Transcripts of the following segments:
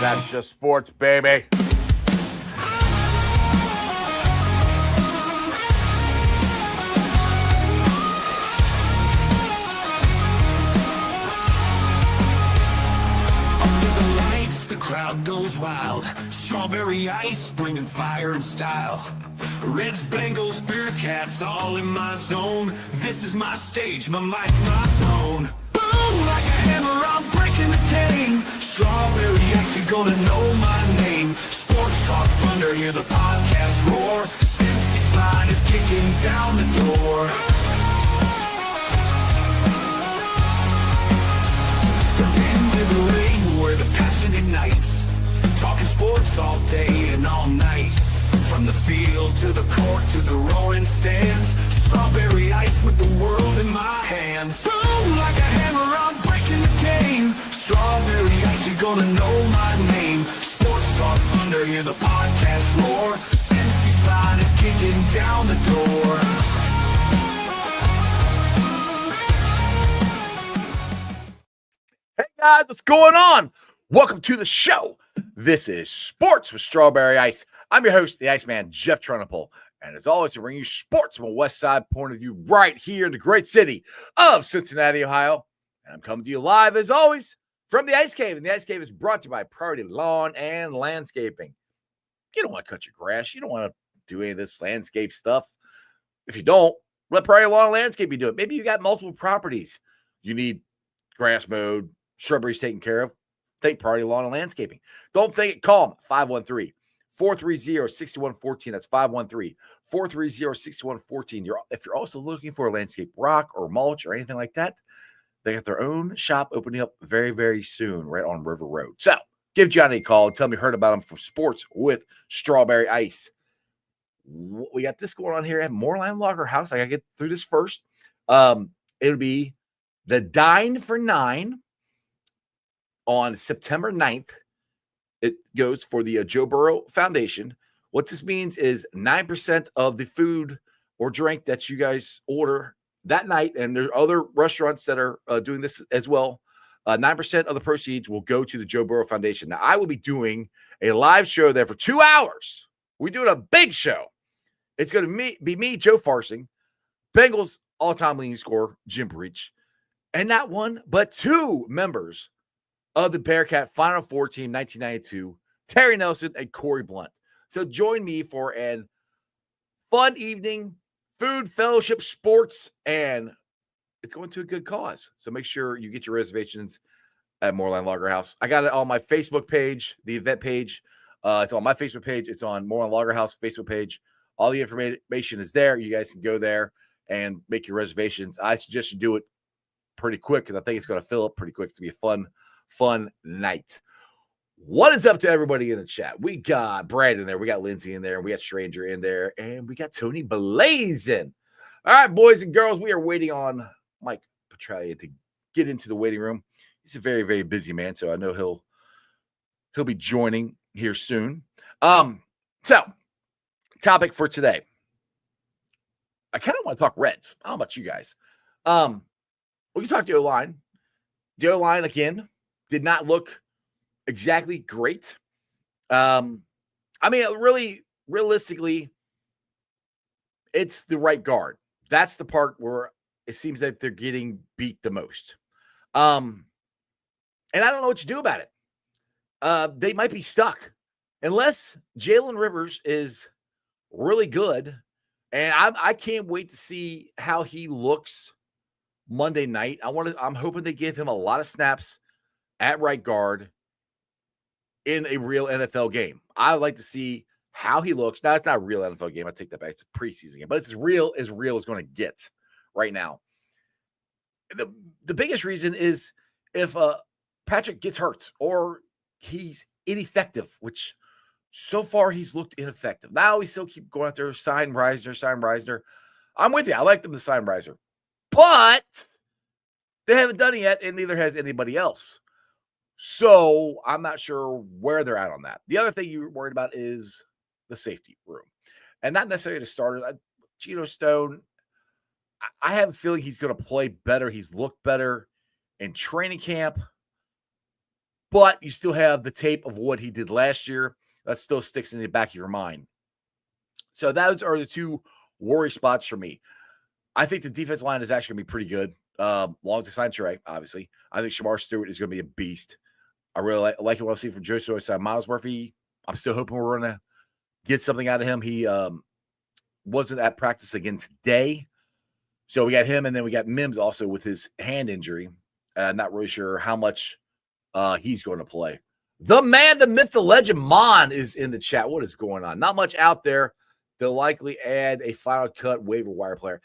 That's just sports, baby. Crowd goes wild. Strawberry ice, bringing fire and style. Reds, Bengals, Bearcats, all in my zone. This is my stage, my mic, my throne. Boom, like a hammer, I'm breaking the game. Strawberry ice, you're gonna know my name. Sports Talk Thunder, hear the podcast roar. Cincy's line is kicking down the door. Step into the ring where the passion ignites. Talking sports all day and all night. From the field to the court to the roaring stands. Strawberry ice with the world in my hands. Boom, like a hammer, I'm breaking the game. Strawberry ice, you're gonna know my name. Sports Talk Thunder, hear the podcast roar. Cincy's line is kicking down the door. Hey guys, what's going on? Welcome to the show. This is Sports with Strawberry Ice. I'm your host, the Iceman, Jeff Trunapole. And as always, to bring you sports from a West Side point of view right here in the great city of Cincinnati, Ohio. And I'm coming to you live, as always, from the Ice Cave. And the Ice Cave is brought to you by Priority Lawn and Landscaping. You don't want to cut your grass. You don't want to do any of this landscape stuff. If you don't, let Priority Lawn and Landscaping do it. Maybe you got multiple properties. You need grass mowed, shrubberies taken care of. Think Priority Lawn and Landscaping. Don't think it. Call them 513-430-6114. That's 513-430-6114. If you're also looking for a landscape rock or mulch or anything like that, they got their own shop opening up very, very soon right on River Road. So give Johnny a call and tell me you heard about him from Sports with Strawberry Ice. We got this going on here at Moorland Logger House. I got to get through this first. It'll be the Dine for 9 on September 9th. It goes for the Joe Burrow Foundation. What this means is 9% of the food or drink that you guys order that night, and there are other restaurants that are doing this as well, 9% of the proceeds will go to the Joe Burrow Foundation. Now, I will be doing a live show there for 2 hours. We're doing a big show. It's going to be me, Joe Farsing, Bengals all-time leading scorer, Jim Breach, and not one, but two members of the Bearcat Final Four team, 1992, Terry Nelson and Corey Blunt. So join me for a fun evening, food, fellowship, sports, and it's going to a good cause. So make sure you get your reservations at Moorland Logger House. I got it on my Facebook page, the event page. It's on my Facebook page. It's on Moorland Logger House Facebook page. All the information is there. You guys can go there and make your reservations. I suggest you do it pretty quick because I think it's going to fill up pretty quick. It's going to be a fun night. What is up to everybody in the chat? We got Brad in there. We got Lindsay in there. We got Stranger in there. And we got Tony Blazin. All right, boys and girls, we are waiting on Mike Petraglia to get into the waiting room. He's a very, very busy man, so I know he'll be joining here soon. So, topic for today. I kind of want to talk Reds. I don't know about you guys. We can talk the O-line. The O-line, again, did not look exactly great. I mean, really, realistically, it's the right guard. That's the part where it seems that they're getting beat the most. And I don't know what to do about it. They might be stuck. Unless Jalen Rivers is really good, and I can't wait to see how he looks Monday night. I'm hoping they give him a lot of snaps at right guard in a real NFL game. I would like to see how he looks. Now, it's not a real NFL game. I take that back. It's a preseason game, but it's as real as going to get right now. The biggest reason is if Patrick gets hurt or he's ineffective, which so far he's looked ineffective. Now we still keep going out there, sign Reisner. I'm with you. I like them to sign Reisner. But they haven't done it yet, and neither has anybody else. So I'm not sure where they're at on that. The other thing you're worried about is the safety room. And not necessarily the starter. Geno Stone, I have a feeling he's going to play better. He's looked better in training camp. but you still have the tape of what he did last year. That still sticks in the back of your mind. So those are the two worry spots for me. I think the defense line is actually going to be pretty good. Long as they sign Trey, obviously. I think Shamar Stewart is going to be a beast. I really like what I see from Joe Sosa. Miles Murphy, I'm still hoping we're going to get something out of him. He wasn't at practice again today. So we got him, and then we got Mims also with his hand injury. Not really sure how much he's going to play. The man, the myth, the legend, Mon is in the chat. What is going on? Not much out there. They'll likely add a final cut waiver wire player.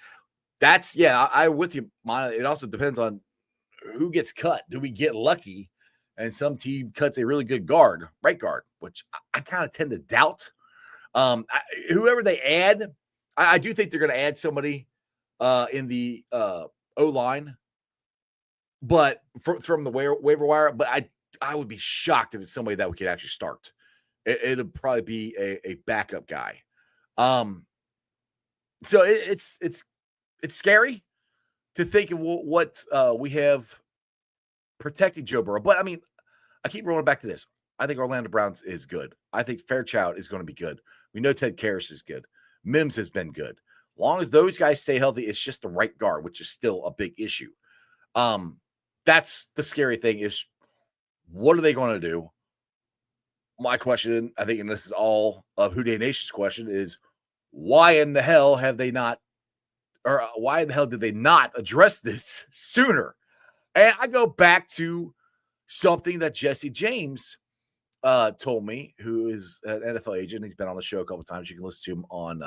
That's, I with you, Mon. It also depends on who gets cut. Do we get lucky and some team cuts a really good guard, right guard, which I kind of tend to doubt. Whoever they add, I do think they're going to add somebody in the O-line, but from the waiver wire. But I would be shocked if it's somebody that we could actually start. It'll probably be a backup guy. So it's scary to think of what we have protecting Joe Burrow. But I mean, I keep rolling back to this. I think Orlando Brown's is good. I think Fairchild is going to be good. We know Ted Karras is good. Mims has been good. Long as those guys stay healthy, it's just the right guard, which is still a big issue. That's the scary thing is what are they going to do? My question, I think, and this is all of Who Day Nation's question, is why in the hell have they not, or why in the hell did they not address this sooner? And I go back to something that Jesse James told me, who is an NFL agent. He's been on the show a couple of times. You can listen to him on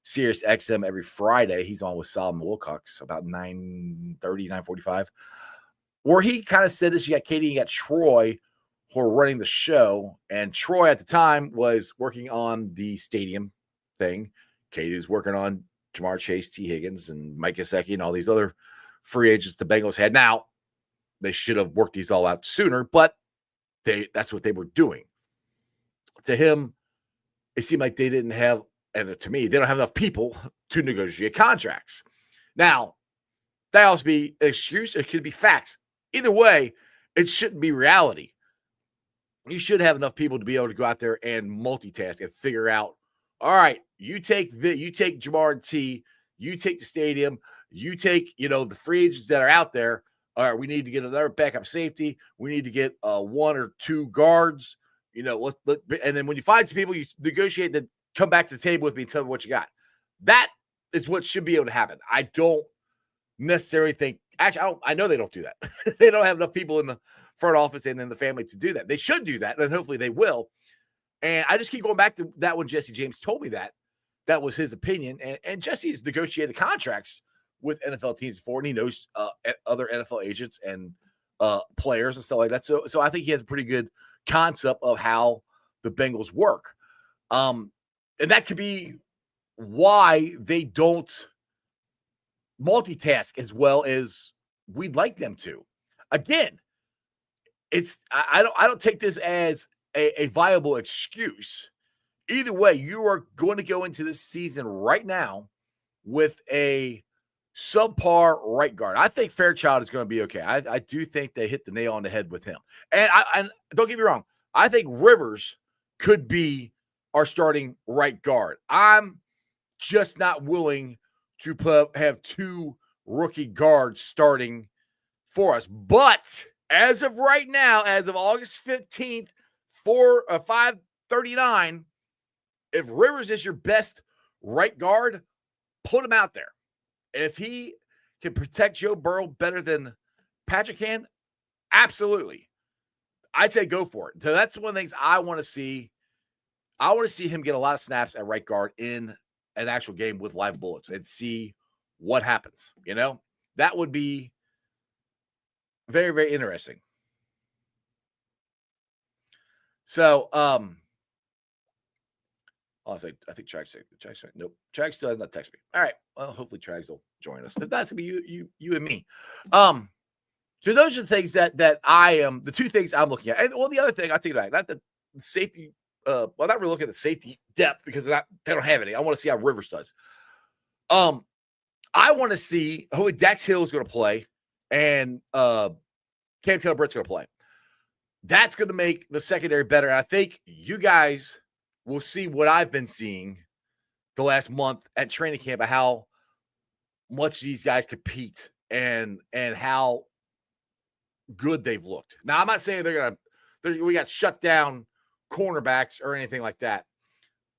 Sirius XM every Friday. He's on with Solomon Wilcox about 9:30, 9:45, where he kind of said this. You got Katie, you got Troy who are running the show, and Troy at the time was working on the stadium thing. Katie was working on Jamar Chase, T. Higgins, and Mike Gesicki, and all these other free agents the Bengals had. Now, they should have worked these all out sooner, but that's what they were doing. To him, it seemed like they didn't have, and to me, they don't have enough people to negotiate contracts. Now, that also be an excuse. It could be facts. Either way, it shouldn't be reality. You should have enough people to be able to go out there and multitask and figure out, all right, you take Jamar and T, you take the stadium, you take, the free agents that are out there. All right, we need to get another backup safety. We need to get one or two guards. And then when you find some people, you negotiate, then come back to the table with me and tell me what you got. That is what should be able to happen. I don't necessarily think – actually, I know they don't do that. They don't have enough people in the front office and in the family to do that. They should do that, and hopefully they will. And I just keep going back to that when Jesse James told me that. That was his opinion. And Jesse has negotiated contracts with NFL teams before, and he knows other NFL agents and players and stuff like that. So I think he has a pretty good concept of how the Bengals work. And that could be why they don't multitask as well as we'd like them to. Again, I don't take this as a viable excuse. Either way, you are going to go into this season right now with a subpar right guard. I think Fairchild is going to be okay. I do think they hit the nail on the head with him. And don't get me wrong, I think Rivers could be our starting right guard. I'm just not willing to have two rookie guards starting for us. But as of right now, as of August 15th, 5:39, if Rivers is your best right guard, put him out there. If he can protect Joe Burrow better than Patrick can, absolutely. I'd say go for it. So that's one of the things I want to see. I want to see him get a lot of snaps at right guard in an actual game with live bullets and see what happens. That would be very, very interesting. So, I think Trags nope. Trags still has not texted me. All right. Well, hopefully Trags will join us. If that's gonna be you and me. So those are the things that I am the two things I'm looking at. And the other thing I'll take it back, not the safety, not really looking at the safety depth because they don't have any. I want to see how Rivers does. I want to see who Dax Hill is going to play and Cam Taylor Britt's going to play. That's going to make the secondary better. And I think you guys will see what I've been seeing the last month at training camp of how much these guys compete and how good they've looked. Now, I'm not saying we got shut down cornerbacks or anything like that,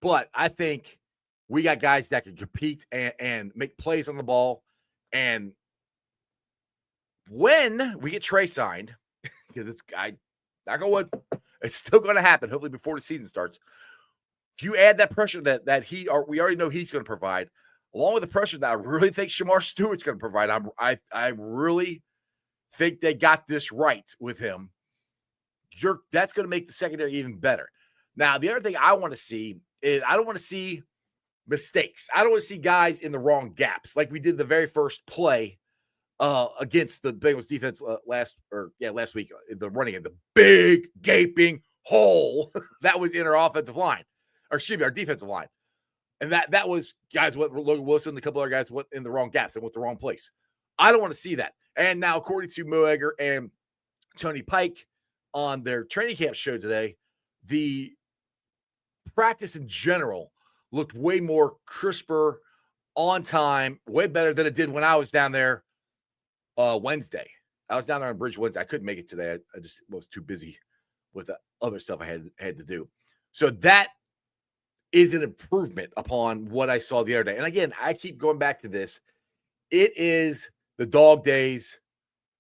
but I think we got guys that can compete and make plays on the ball. And when we get Trey signed, because knock on wood, it's still going to happen. Hopefully before the season starts. If you add that pressure that we already know he's going to provide, along with the pressure that I really think Shamar Stewart's going to provide, I really think they got this right with him. That's going to make the secondary even better. Now, the other thing I want to see is I don't want to see mistakes. I don't want to see guys in the wrong gaps like we did the very first play against the Bengals defense last week. The running in the big gaping hole that was in our offensive line, or excuse me, our defensive line. And that was guys, Logan Wilson, a couple other guys went in the wrong gaps and went the wrong place. I don't want to see that. And now, according to Mo Egger and Tony Pike on their training camp show today, the practice in general looked way more crisper, on time, way better than it did when I was down there Wednesday. I was down there on Bridge Wednesday. I couldn't make it today. I just was too busy with the other stuff I had to do. So that is an improvement upon what I saw the other day. And again, I keep going back to this. It is the dog days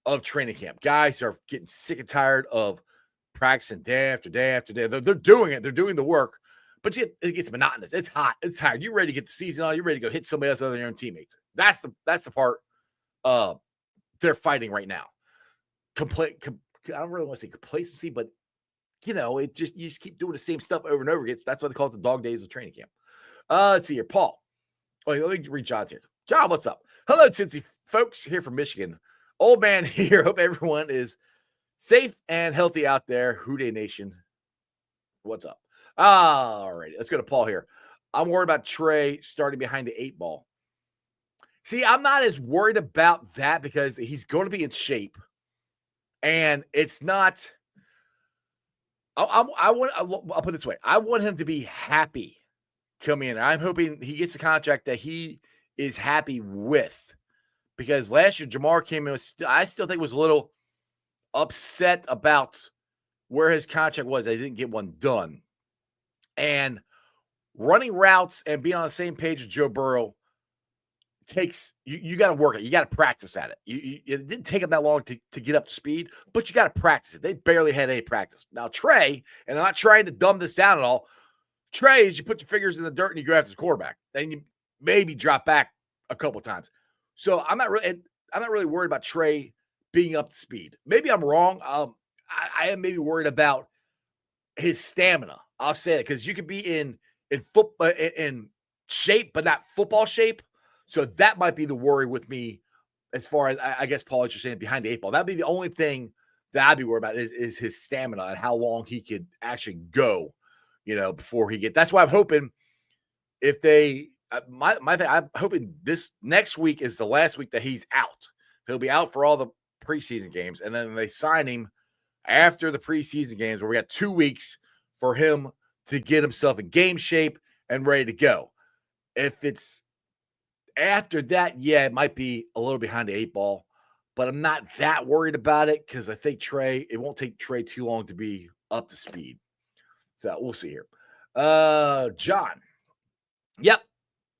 of training camp. Guys are getting sick and tired of practicing day after day after day. They're doing it. They're doing the work. But it gets monotonous. It's hot. It's tired. You're ready to get the season on. You're ready to go hit somebody else other than your own teammates. That's the part they're fighting right now. I don't really want to say complacency, but you just keep doing the same stuff over and over again. That's why they call it the dog days of training camp. Let's see here. Paul. Let me read John's here. John, what's up? Hello, Cincy folks here from Michigan. Old man here. Hope everyone is safe and healthy out there. Houday Nation. What's up? All right. Let's go to Paul here. I'm worried about Trey starting behind the 8 ball. See, I'm not as worried about that because he's going to be in shape. And it's not – I'll put it this way. I want him to be happy coming in. I'm hoping he gets a contract that he is happy with. Because last year, Jamar came in I still think was a little upset about where his contract was. I didn't get one done. And running routes and being on the same page with Joe Burrow takes you got to work it. You got to practice at it. It didn't take them that long to get up to speed, but you got to practice it. They barely had any practice. Now, Trey, and I'm not trying to dumb this down at all, Trey is you put your fingers in the dirt and you go after the quarterback. Then you maybe drop back a couple times. So I'm not really worried about Trey being up to speed. Maybe I'm wrong. I am maybe worried about his stamina. I'll say it because you could be in football in shape, but not football shape. So that might be the worry with me, as far as I guess Paul, what you're saying behind the 8 ball. That'd be the only thing that I'd be worried about is his stamina and how long he could actually go, before he get. That's why I'm hoping if they my thing, I'm hoping this next week is the last week that he's out. He'll be out for all the preseason games, and then they sign him after the preseason games, where we got 2 weeks for him to get himself in game shape and ready to go. If it's after that, yeah, it might be a little behind the 8 ball, but I'm not that worried about it because I think it won't take Trey too long to be up to speed. So we'll see here. John. Yep.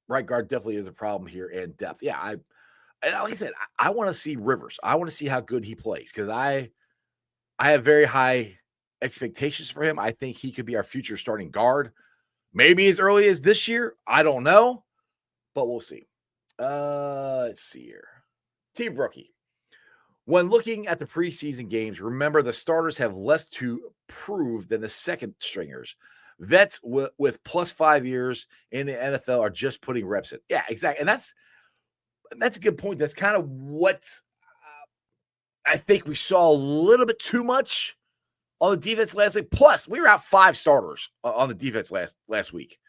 Right guard definitely is a problem here in depth. Yeah, like I said, I want to see Rivers. I want to see how good he plays because I have very high expectations for him. I think he could be our future starting guard. Maybe as early as this year. I don't know, but we'll see. Let's see here. Team Rookie. When looking at the preseason games, remember the starters have less to prove than the second stringers. Vets with plus 5 years in the NFL are just putting reps in. Yeah, exactly. And that's a good point. That's kind of what I think we saw a little bit too much on the defense last week. Plus, we were out 5 starters on the defense last week.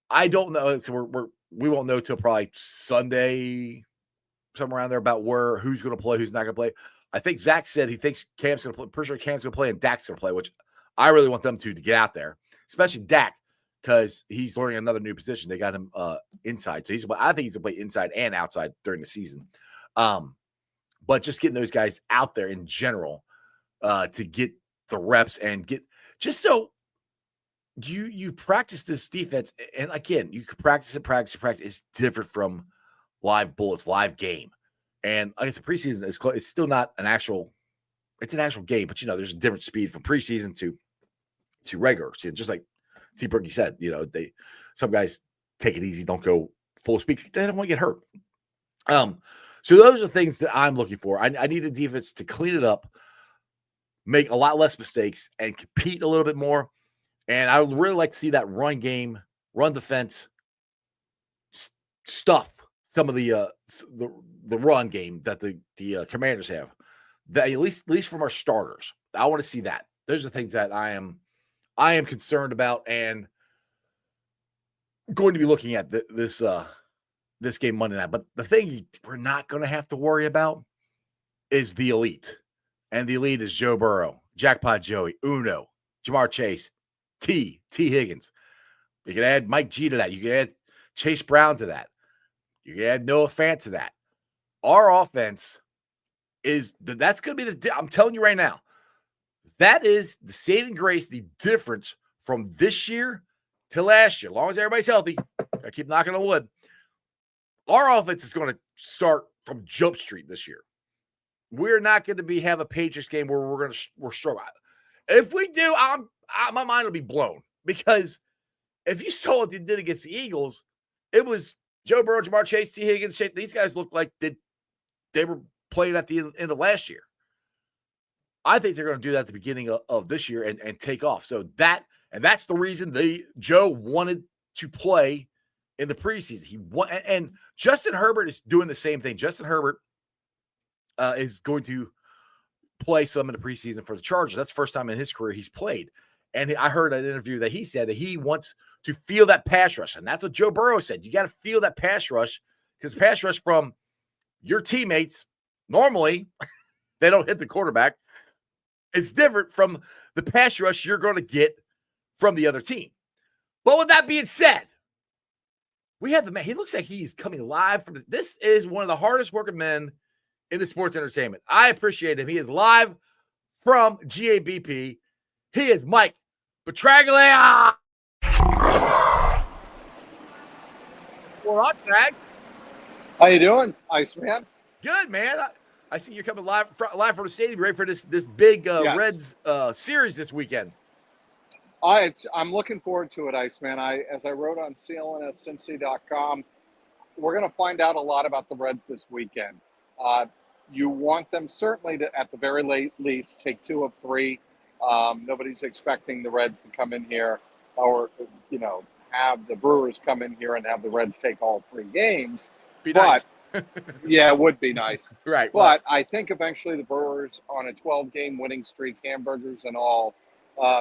I don't know. So we won't know till probably Sunday, somewhere around there, about who's going to play, who's not going to play. I think Zach said he thinks Cam's going to play. Pretty sure Cam's going to play and Dak's going to play, which I really want them to get out there, especially Dak, because he's learning another new position. They got him inside, so I think he's going to play inside and outside during the season. But just getting those guys out there in general to get the reps and get just so you practice this defense, and again, you can practice it. It's different from live bullets, live game. And like I said, preseason it's still not an actual. It's an actual game, but there's a different speed from preseason to regular season. Just like T. Berkey said, some guys take it easy, don't go full speed. They don't want to get hurt. So those are things that I'm looking for. I need a defense to clean it up, make a lot less mistakes, and compete a little bit more. And I would really like to see that run game, run defense stuff. Some of the run game that the Commanders have, that at least from our starters, I want to see that. Those are things that I am concerned about and going to be looking at this game Monday night. But the thing we're not going to have to worry about is the elite, and the elite is Joe Burrow, Jackpot Joey, Uno, Jamar Chase, T Higgins. You can add Mike G to that. You can add Chase Brown to that. You can add Noah Fant to that. Our offense that's going to be I'm telling you right now, that is the saving grace, the difference from this year to last year. As long as everybody's healthy, I keep knocking on wood. Our offense is going to start from Jump Street this year. We're not going to have a Patriots game where we're struggling. If we do, my mind will be blown, because if you saw what they did against the Eagles, it was Joe Burrow, Jamar Chase, T. Higgins. These guys look like they were playing at the end of last year. I think they're going to do that at the beginning of this year and take off. So that's the reason Joe wanted to play in the preseason. And Justin Herbert is doing the same thing. Justin Herbert is going to play some in the preseason for the Chargers. That's the first time in his career he's played. And I heard an interview that he said that he wants to feel that pass rush. And that's what Joe Burrow said. You got to feel that pass rush, because pass rush from your teammates, normally they don't hit the quarterback. It's different from the pass rush you're going to get from the other team. But with that being said, we have the man. He looks like he's coming live from this is one of the hardest working men in the sports entertainment. I appreciate him. He is live from GABP. He is Mike Petraglia. We're on track. How you doing, Iceman? Good, man. I see you're coming live from the stadium, ready for this big Yes. Reds series this weekend. I'm looking forward to it, Iceman. As I wrote on CLNSCincy.com, we're going to find out a lot about the Reds this weekend. You want them certainly to, at the very least, take 2 of 3. Nobody's expecting the Reds to come in here or, have the Brewers come in here and have the Reds take all 3 games. Be nice. Yeah, it would be nice. Right. But I think eventually the Brewers, on a 12-game winning streak, hamburgers and all,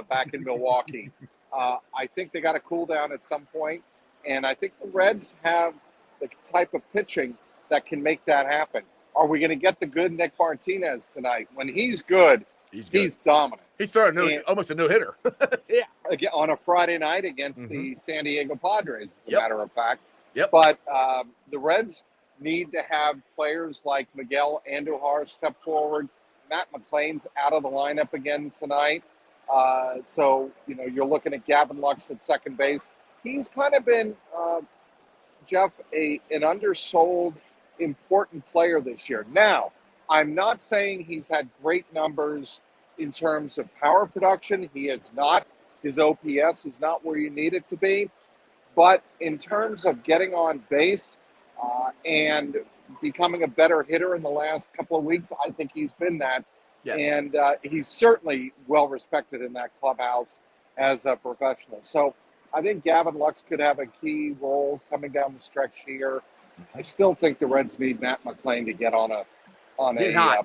back in Milwaukee, I think they got to cool down at some point. And I think the Reds have the type of pitching that can make that happen. Are we going to get the good Nick Martinez tonight? When he's good, he's dominant. He's throwing almost a no-hitter. Yeah. Again, on a Friday night against the San Diego Padres, as a matter of fact. Yep. But the Reds need to have players like Miguel Andujar step forward. Matt McClain's out of the lineup again tonight. So, you're looking at Gavin Lux at second base. He's kind of been, Jeff, an undersold, important player this year. Now, I'm not saying he's had great numbers in terms of power production. He is not. His OPS is not where you need it to be. But in terms of getting on base and becoming a better hitter in the last couple of weeks, I think he's been that. Yes. And he's certainly well respected in that clubhouse as a professional. So I think Gavin Lux could have a key role coming down the stretch here. I still think the Reds need Matt McClain to get on a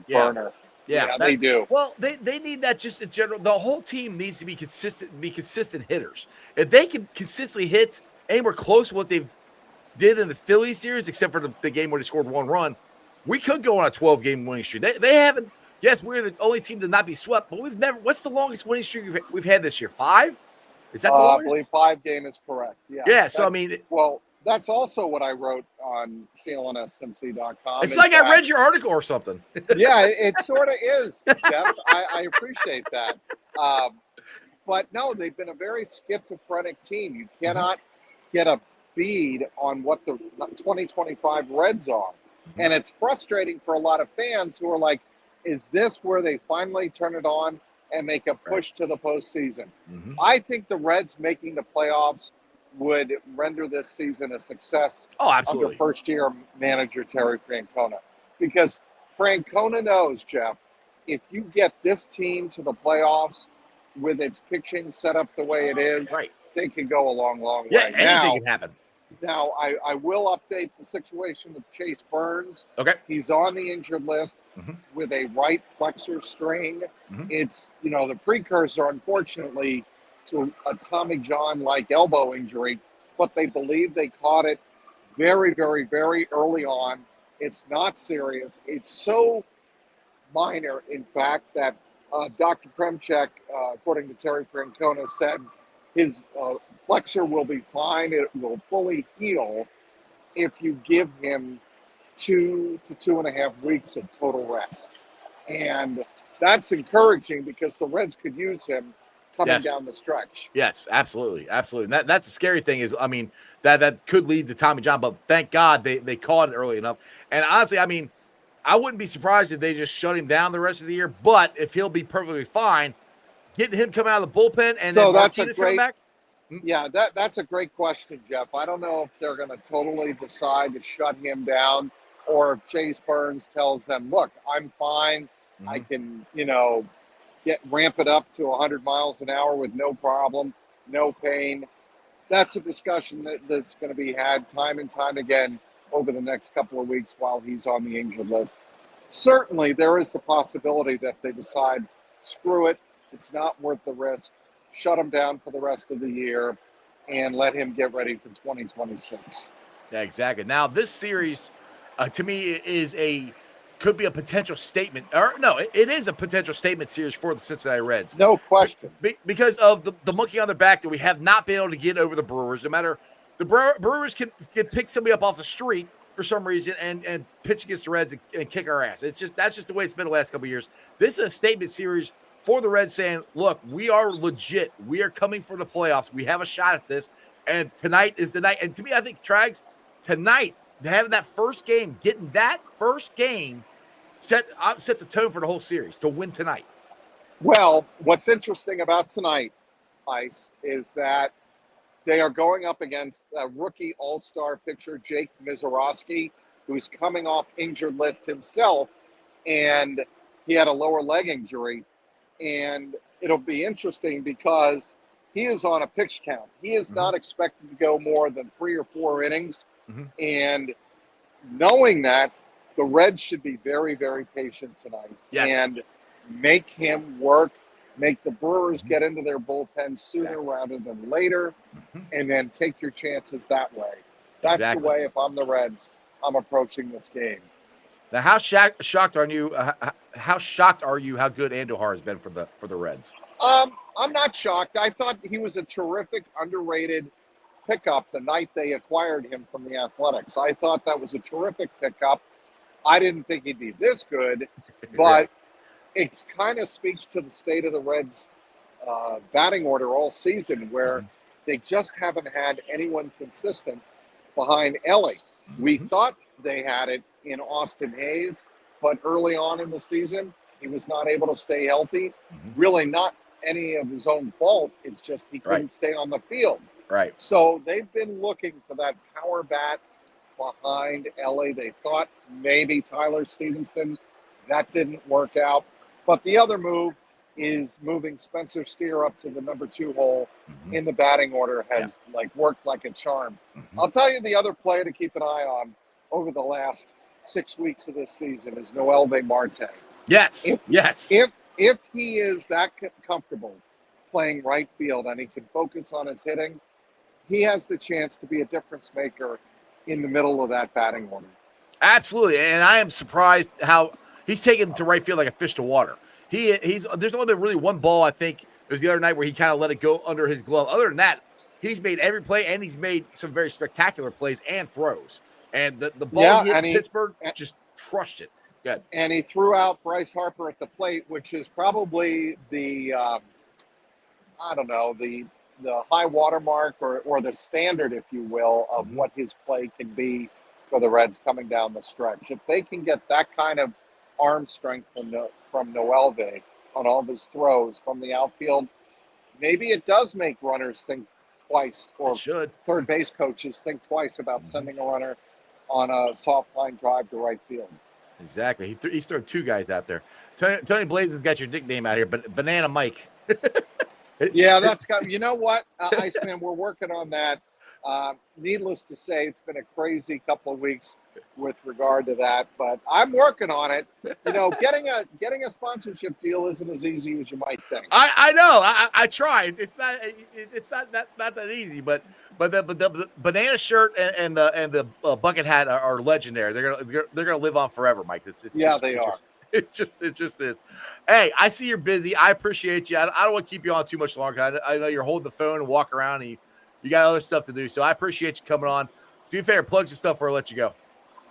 burner. Yeah, they do. Well, they need that just in general. The whole team needs to be consistent hitters. If they can consistently hit anywhere close to what they did in the Phillies series, except for the game where they scored 1 run, we could go on a 12-game winning streak. They haven't. Yes, we're the only team to not be swept, but we've never. What's the longest winning streak we've had this year? 5? Is that the I longest? believe 5 game is correct. Yeah. Yes. So I mean, That's also what I wrote on clnsmc.com. it's like I read your article or something. Yeah, it sort of is, Jeff. I appreciate that. But no, they've been a very schizophrenic team. You cannot get a bead on what the 2025 Reds are. And it's frustrating for a lot of fans who are like, is this where they finally turn it on and make a push to the postseason? I think the Reds making the playoffs would render this season a success under first-year manager Terry Francona. Because Francona knows, Jeff, if you get this team to the playoffs with its pitching set up the way it is, they can go a long, long way. Yeah, anything can happen. Now, I will update the situation with Chase Burns. Okay. He's on the injured list with a right flexor strain. It's, the precursor, unfortunately, to a Tommy John-like elbow injury, but they believe they caught it very, very, very early on. It's not serious. It's so minor, in fact, that Dr. Kremchek, according to Terry Francona, said his flexor will be fine. It will fully heal if you give him 2 to 2.5 weeks of total rest. And that's encouraging because the Reds could use him coming down the stretch. Yes, absolutely. Absolutely. And that's the scary thing is, I mean, that could lead to Tommy John, but thank God they caught it early enough. And honestly, I mean, I wouldn't be surprised if they just shut him down the rest of the year, but if he'll be perfectly fine, getting him coming out of the bullpen and then Martinez coming back. Yeah, that's a great question, Jeff. I don't know if they're going to totally decide to shut him down or if Chase Burns tells them, look, I'm fine. I can, ramp it up to 100 miles an hour with no problem, no pain. That's a discussion that's going to be had time and time again over the next couple of weeks while he's on the injured list. Certainly, there is the possibility that they decide, screw it, it's not worth the risk, shut him down for the rest of the year, and let him get ready for 2026. Yeah, exactly. Now, this series, to me, could be a potential statement. Or no, it is a potential statement series for the Cincinnati Reds. No question. Because of the monkey on their back that we have not been able to get over the Brewers. No matter the Brewers can pick somebody up off the street for some reason and pitch against the Reds and kick our ass. That's just the way it's been the last couple of years. This is a statement series for the Reds saying, look, we are legit. We are coming for the playoffs. We have a shot at this. And tonight is the night. And to me, I think, Trags, tonight, having that first game, getting that first game sets the tone for the whole series to win tonight. Well, what's interesting about tonight, Ice, is that they are going up against a rookie all-star pitcher, Jake Mizorowski, who's coming off injured list himself, and he had a lower leg injury. And it'll be interesting because he is on a pitch count. He is not expected to go more than 3 or 4 innings. And knowing that, the Reds should be very, very patient tonight and make him work, make the Brewers get into their bullpen sooner rather than later, and then take your chances that way. That's the way, if I'm the Reds, I'm approaching this game. Now, how shocked are you? How shocked are you? How good Andujar has been for the Reds? I'm not shocked. I thought he was a terrific, underrated pickup the night they acquired him from the Athletics. I thought that was a terrific pickup. I didn't think he'd be this good, but it kind of speaks to the state of the Reds' batting order all season, where they just haven't had anyone consistent behind Ellie. We thought they had it in Austin Hayes, but early on in the season, he was not able to stay healthy. Really not any of his own fault. It's just he couldn't stay on the field. Right. So they've been looking for that power bat behind Ellie. They thought maybe Tyler Stevenson. That didn't work out. But the other move is moving Spencer Steer up to the number 2 hole in the batting order has worked like a charm. I'll tell you the other player to keep an eye on over the last 6 weeks of this season is Noelvi Marte. Yes. If he is that comfortable playing right field and he can focus on his hitting, he has the chance to be a difference maker in the middle of that batting order. Absolutely. And I am surprised how he's taken to right field like a fish to water. There's only been really one ball, I think, it was the other night where he kind of let it go under his glove. Other than that, he's made every play, and he's made some very spectacular plays and throws. And the ball he hit in Pittsburgh just crushed it. Good. And he threw out Bryce Harper at the plate, which is probably the I don't know, the high watermark or the standard, if you will, of what his play can be for the Reds coming down the stretch. If they can get that kind of arm strength from Noelve on all of his throws from the outfield, maybe it does make runners think twice, or third base coaches think twice about sending a runner on a soft line drive to right field. Exactly. He's thrown two guys out there. Tony Blazen's got your nickname out here, but Banana Mike. Yeah, that's got. You know what, Iceman, we're working on that. Needless to say, it's been a crazy couple of weeks with regard to that, but I'm working on it. You know, getting a sponsorship deal isn't as easy as you might think. I know. I tried. It's not that easy, but the banana shirt and the bucket hat are legendary. They're gonna live on forever, Mike. They are. It just is. Hey, I see you're busy. I appreciate you. I don't want to keep you on too much longer. I know you're holding the phone and walk around, and you got other stuff to do. So I appreciate you coming on. Do me a favor, plug your stuff before I let you go.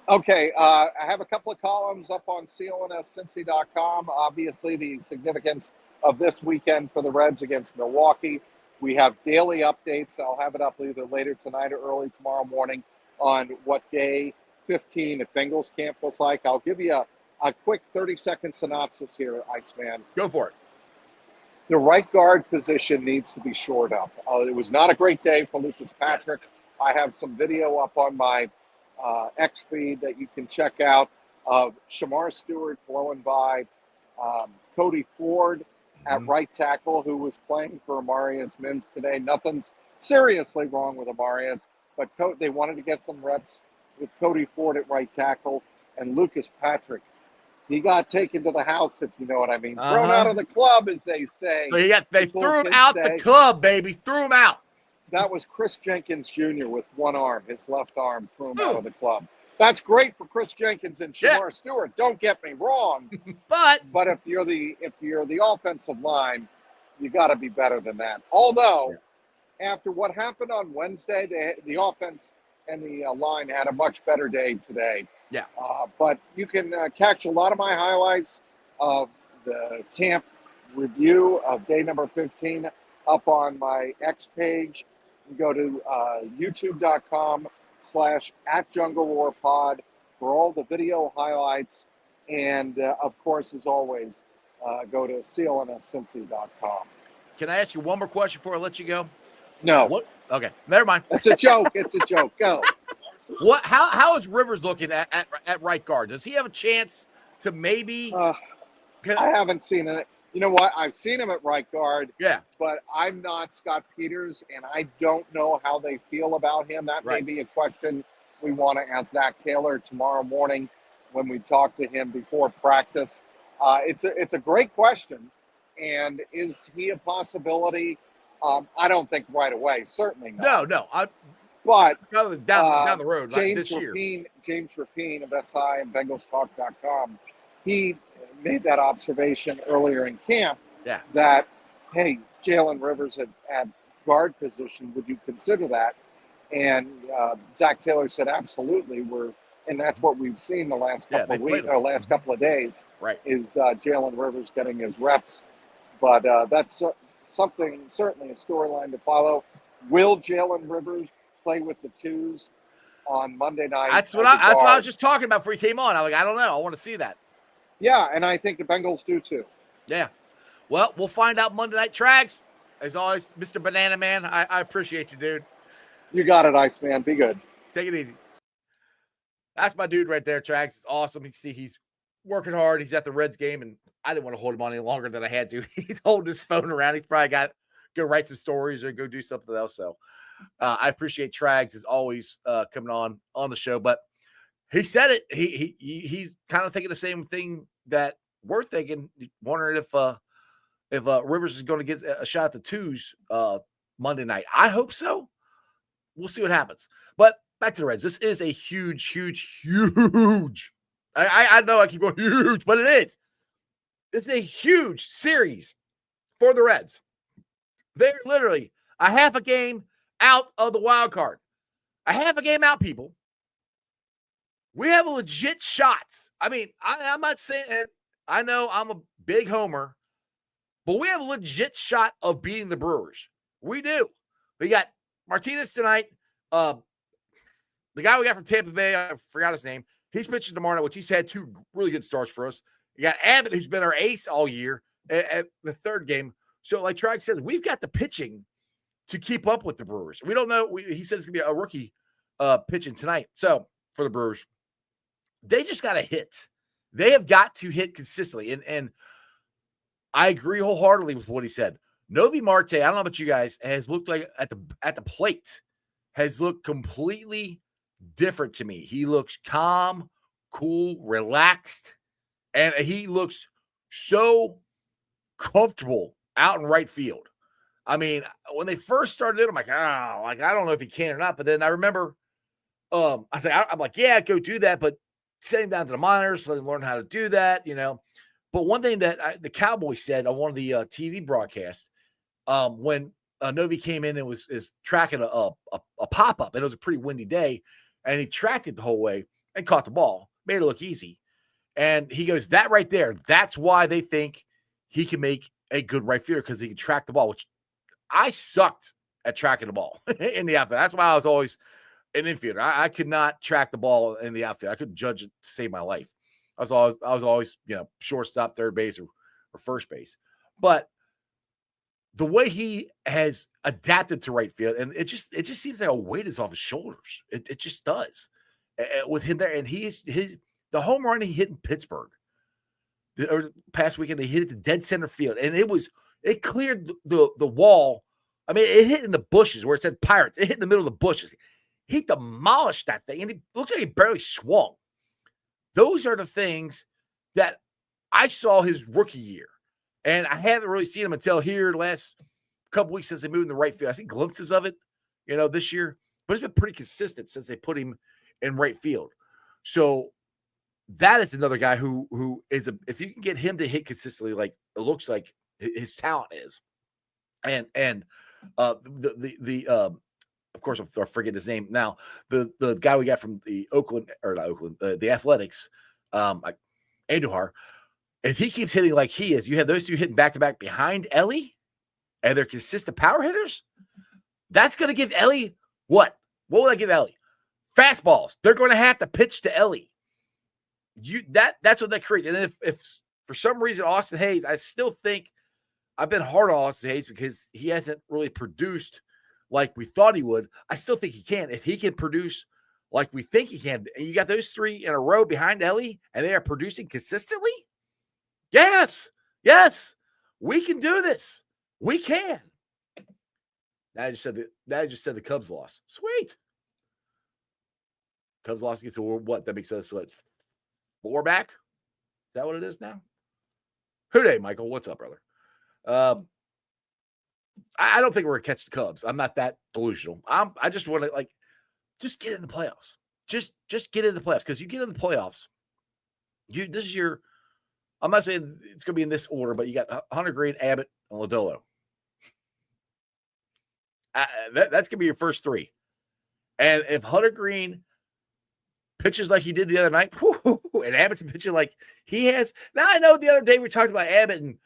Okay, I have a couple of columns up on clnscincy.com. Obviously, the significance of this weekend for the Reds against Milwaukee. We have daily updates. I'll have it up either later tonight or early tomorrow morning on what day 15 at Bengals camp was like. I'll give you a quick 30-second synopsis here, Iceman. Go for it. The right guard position needs to be shored up. It was not a great day for Lucas Patrick. Yes. I have some video up on my X feed that you can check out of Shamar Stewart blowing by Cody Ford at right tackle, who was playing for Amarius Mims today. Nothing's seriously wrong with Amarius, but they wanted to get some reps with Cody Ford at right tackle, and Lucas Patrick. He got taken to the house, if you know what I mean. Thrown out of the club, as they say. So they threw him out the club, baby. Threw him out. That was Chris Jenkins Jr. with one arm, his left arm, threw him out of the club. That's great for Chris Jenkins and Shamar Stewart. Don't get me wrong, but if you're the offensive line, you got to be better than that. Although, after what happened on Wednesday, the offense and the line had a much better day today. Yeah. But you can catch a lot of my highlights of the camp review of day number 15 up on my X page. You go to youtube.com/@JungleRoarPod for all the video highlights. And, of course, as always, go to clnscincy.com. Can I ask you one more question before I let you go? No. What? Okay, never mind. It's a joke. It's a joke. Go. What? How is Rivers looking at right guard? Does he have a chance to maybe? I haven't seen it. You know what? I've seen him at right guard. Yeah. But I'm not Scott Peters, and I don't know how they feel about him. That may be a question we want to ask Zach Taylor tomorrow morning when we talk to him before practice. It's a great question. And is he a possibility? I don't think right away. Certainly not. No. But down the road, James this year. James Rapine of SI and BengalsTalk.com, he made that observation earlier in camp that, hey, Jalen Rivers at guard position, would you consider that? And Zach Taylor said, absolutely. And that's what we've seen the last couple of weeks or last couple of days. Right. Is Jalen Rivers getting his reps? But that's something, certainly a storyline to follow. Will Jalen Rivers play with the twos on Monday night? That's what I was just talking about before he came on. I was like, I don't know. I want to see that. Yeah, and I think the Bengals do too. Yeah. Well, we'll find out Monday night. Trags, as always, Mr. Banana Man, I appreciate you, dude. You got it, Iceman. Be good. Take it easy. That's my dude right there, Trags. It's awesome. You can see he's working hard. He's at the Reds game, and I didn't want to hold him on any longer than I had to. He's holding his phone around. He's probably got to go write some stories or go do something else. So I appreciate Trags, as always, coming on the show. But he said it. He's kind of thinking the same thing that we're thinking, wondering if Rivers is going to get a shot at the twos Monday night. I hope so. We'll see what happens. But back to the Reds. This is a huge, I know I keep going huge, but it is. It's a huge series for the Reds. They're literally a half a game out of the wild card. A half a game out, people. We have a legit shot. I mean, I'm not saying, I know I'm a big homer, but we have a legit shot of beating the Brewers. We do. We got Martinez tonight. The guy we got from Tampa Bay, I forgot his name. He's pitching tomorrow night, which he's had 2 really good starts for us. You got Abbott, who's been our ace all year at the third game. So, like Trag said, we've got the pitching to keep up with the Brewers. We don't know. He says it's going to be a rookie pitching tonight. So, for the Brewers, they just got to hit. They have got to hit consistently. And I agree wholeheartedly with what he said. Novi Marte, I don't know about you guys, has looked like at the plate, has looked completely different to me. He looks calm, cool, relaxed, and he looks so comfortable out in right field. I mean, when they first started it, I'm like, I don't know if he can or not. But then I remember, I'm like, yeah, go do that, but send him down to the minors, let him learn how to do that, you know. But one thing that the Cowboys said on one of the TV broadcasts, when Novi came in and was tracking a pop-up, and it was a pretty windy day, and he tracked it the whole way and caught the ball, made it look easy. And he goes, that right there, that's why they think he can make a good right fielder, because he can track the ball, which I sucked at tracking the ball in the outfield. That's why I was always an infielder. I could not track the ball in the outfield. I couldn't judge it to save my life. I was always, shortstop, third base, or first base. But the way he has adapted to right field, and it just seems like a weight is off his shoulders. It just does with him there. And the home run he hit in Pittsburgh, or past weekend, he hit it to dead center field, and it cleared the wall. I mean, it hit in the bushes where it said Pirates. It hit in the middle of the bushes. He demolished that thing, and it looked like he barely swung. Those are the things that I saw his rookie year, and I haven't really seen him until here the last couple weeks since they moved in the right field. I see glimpses of it, this year, but it's been pretty consistent since they put him in right field. So that is another guy who is if you can get him to hit consistently, like it looks like his talent is, and of course, I forget his name now. The guy we got from the the Athletics, Andujar, if he keeps hitting like he is, you have those 2 hitting back to back behind Ellie, and they're consistent power hitters. That's going to give Ellie what? What will I give Ellie? Fastballs. They're going to have to pitch to Ellie. That's what that creates. And if for some reason Austin Hayes, I still think I've been hard on Austin Hayes because he hasn't really produced like we thought he would. I still think he can. If he can produce like we think he can, and you got those 3 in a row behind Ellie, and they are producing consistently, yes, we can do this. We can. Now I just said the Cubs lost. Sweet. Cubs lost against what? That makes us 4 back? Is that what it is now? Who day, Michael? What's up, brother? I don't think we're going to catch the Cubs. I'm not that delusional. I just want to, just get in the playoffs. Just get in the playoffs, because you get in the playoffs. This is your – I'm not saying it's going to be in this order, but you got Hunter Green, Abbott, and Lodolo. That's going to be your first 3. And if Hunter Green pitches like he did the other night, and Abbott's pitching like he has – now, I know the other day we talked about Abbott, and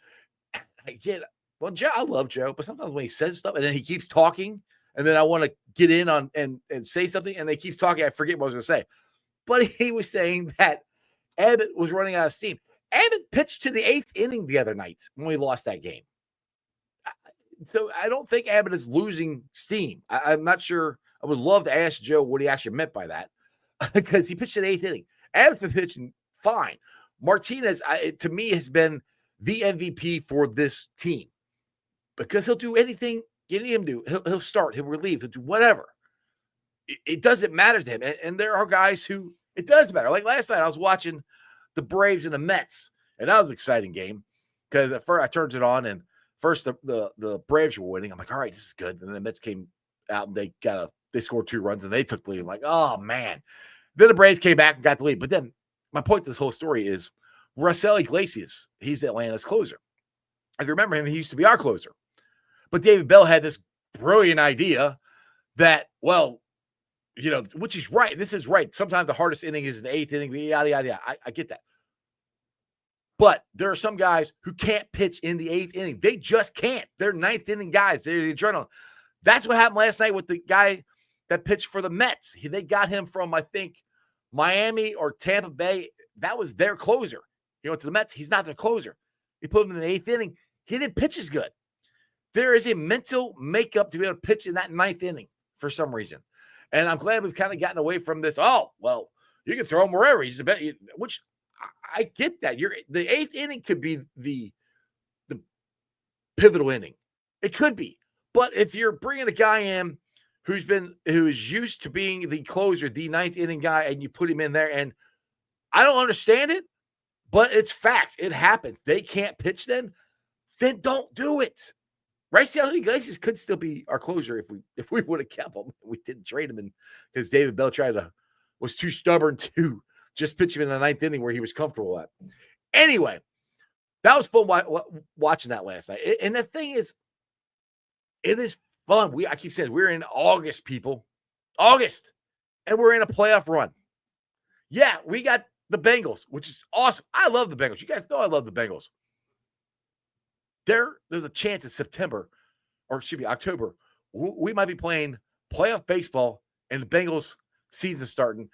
I get – well, Joe, I love Joe, but sometimes when he says stuff and then he keeps talking, and then I want to get in on and say something, and they keep talking, I forget what I was going to say. But he was saying that Abbott was running out of steam. Abbott pitched to the 8th inning the other night when we lost that game. So I don't think Abbott is losing steam. I'm not sure. I would love to ask Joe what he actually meant by that, because he pitched to the 8th inning. Abbott's been pitching fine. Martinez, to me, has been the MVP for this team, because he'll do anything you need him to do. He'll start, he'll relieve, he'll do whatever. It doesn't matter to him. And there are guys who it does matter. Like last night, I was watching the Braves and the Mets, and that was an exciting game, because at first I turned it on, and first the Braves were winning. I'm like, all right, this is good. And then the Mets came out, and they scored 2 runs, and they took the lead. I'm like, oh man. Then the Braves came back and got the lead. But then my point to this whole story is Raisel Iglesias. He's Atlanta's closer. If you remember him, he used to be our closer. But David Bell had this brilliant idea that, well, which is right. This is right. Sometimes the hardest inning is in the eighth inning, yada, yada, yada. I get that. But there are some guys who can't pitch in the eighth inning. They just can't. They're ninth inning guys. They're the adrenaline. That's what happened last night with the guy that pitched for the Mets. They got him from, I think, Miami or Tampa Bay. That was their closer. He went to the Mets. He's not their closer. He put him in the eighth inning. He didn't pitch as good. There is a mental makeup to be able to pitch in that ninth inning for some reason. And I'm glad we've kind of gotten away from this. Oh, well, you can throw him wherever. He's the best, which I get that. The eighth inning could be the pivotal inning. It could be. But if you're bringing a guy in who is used to being the closer, the ninth inning guy, and you put him in there, and I don't understand it, but it's facts. It happens. They can't pitch then don't do it. Raisel Iglesias could still be our closer if we would have kept him. We didn't trade him because David Bell was too stubborn to just pitch him in the ninth inning where he was comfortable at. Anyway, that was fun watching that last night. And the thing is, it is fun. I keep saying we're in August, people. August. And we're in a playoff run. Yeah, we got the Bengals, which is awesome. I love the Bengals. You guys know I love the Bengals. There's a chance in September, or it should be October, we might be playing playoff baseball and the Bengals season starting.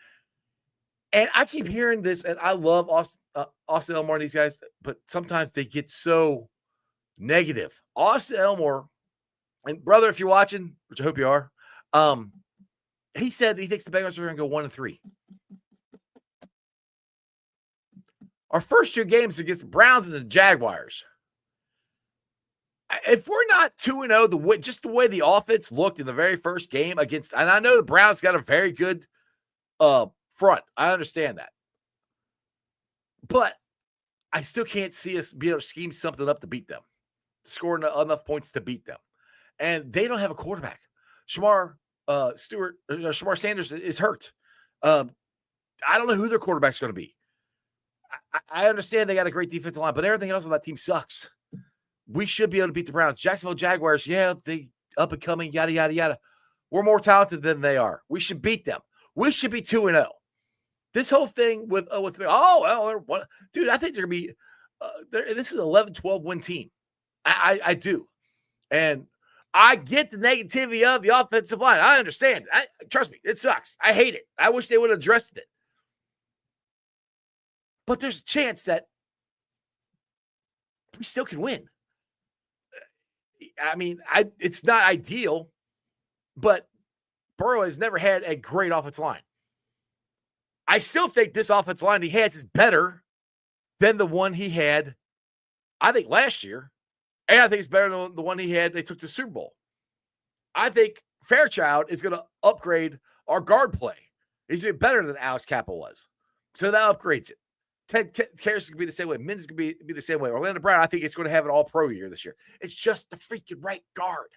And I keep hearing this, and I love Austin Elmore and these guys, but sometimes they get so negative. Austin Elmore, and brother, if you're watching, which I hope you are, he said he thinks the Bengals are going to go 1-3. Our first two games against the Browns and the Jaguars. If we're not 2-0, just the way the offense looked in the very first game against, and I know the Browns got a very good front. I understand that. But I still can't see us be able to scheme something up to beat them, score enough points to beat them. And they don't have a quarterback. Shamar Sanders is hurt. I don't know who their quarterback's going to be. I understand they got a great defensive line, but everything else on that team sucks. We should be able to beat the Browns. Jacksonville Jaguars, yeah, they up and coming, yada, yada, yada. We're more talented than they are. We should beat them. We should be 2-0. This whole thing with dude, I think they're going to be this is an 11-12 win team. I do. And I get the negativity of the offensive line. I understand. Trust me, it sucks. I hate it. I wish they would have addressed it. But there's a chance that we still can win. I mean, it's not ideal, but Burrow has never had a great offensive line. I still think this offensive line he has is better than the one he had, I think, last year. And I think it's better than the one he had they took to the Super Bowl. I think Fairchild is going to upgrade our guard play. He's going to be better than Alex Kappa was. So that upgrades it. Ted Karras is going to be the same way. Mims is going to be the same way. Orlando Brown, I think, is going to have an all-pro year this year. It's just the freaking right guard.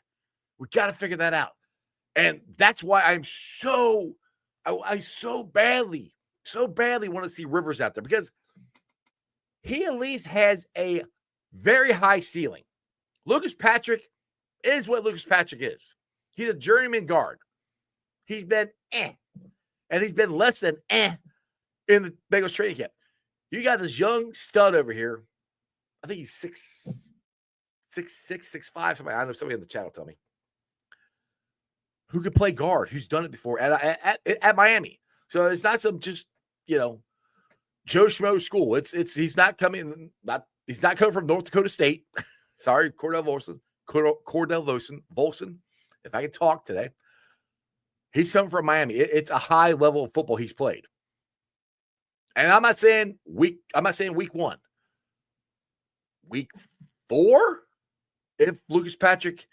We got to figure that out. And that's why I so badly want to see Rivers out there, because he at least has a very high ceiling. Lucas Patrick is what Lucas Patrick is. He's a journeyman guard. He's been and he's been less than in the Bengals training camp. You got this young stud over here. I think he's 6'6", 6'5", somebody. I know somebody in the chat will tell me. Who could play guard? Who's done it before at Miami? So it's not some just Joe Schmo school. He's not coming from North Dakota State. Sorry, Cordell Volson. If I can talk today, he's coming from Miami. It's a high level of football he's played. And I'm not saying week 1. Week 4, if Lucas Patrick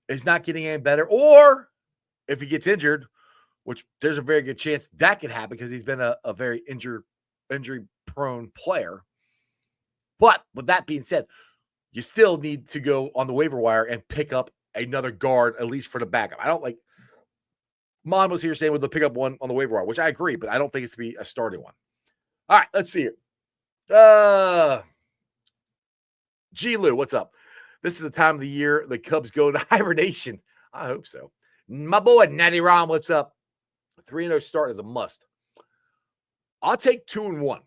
is not getting any better, or if he gets injured, which there's a very good chance that could happen because he's been a very injury-prone player. But with that being said, you still need to go on the waiver wire and pick up another guard, at least for the backup. I don't like – Mon was here saying we'll pick up one on the waiver wire, which I agree, but I don't think it's to be a starting one. All right, let's see here. G. Lou, what's up? This is the time of the year the Cubs go into hibernation. I hope so. My boy, Natty Rom, what's up? 3-0 start is a must. I'll take 2-1.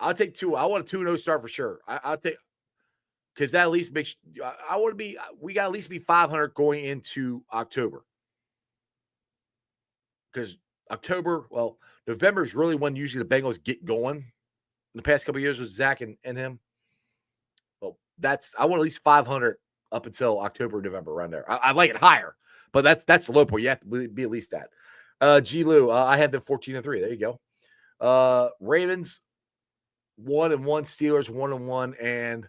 I'll take 2. I want a 2-0 start for sure. I'll take, because that at least makes, I want to be, we got to at least be 500 going into October. Because November is really when usually the Bengals get going. In the past couple of years with Zach and him. Well, I want at least 500 up until October, November, around there. I like it higher, but that's the low point. You have to be at least that. G. Lou, I have them 14-3. There you go. Ravens 1-1, Steelers 1-1, and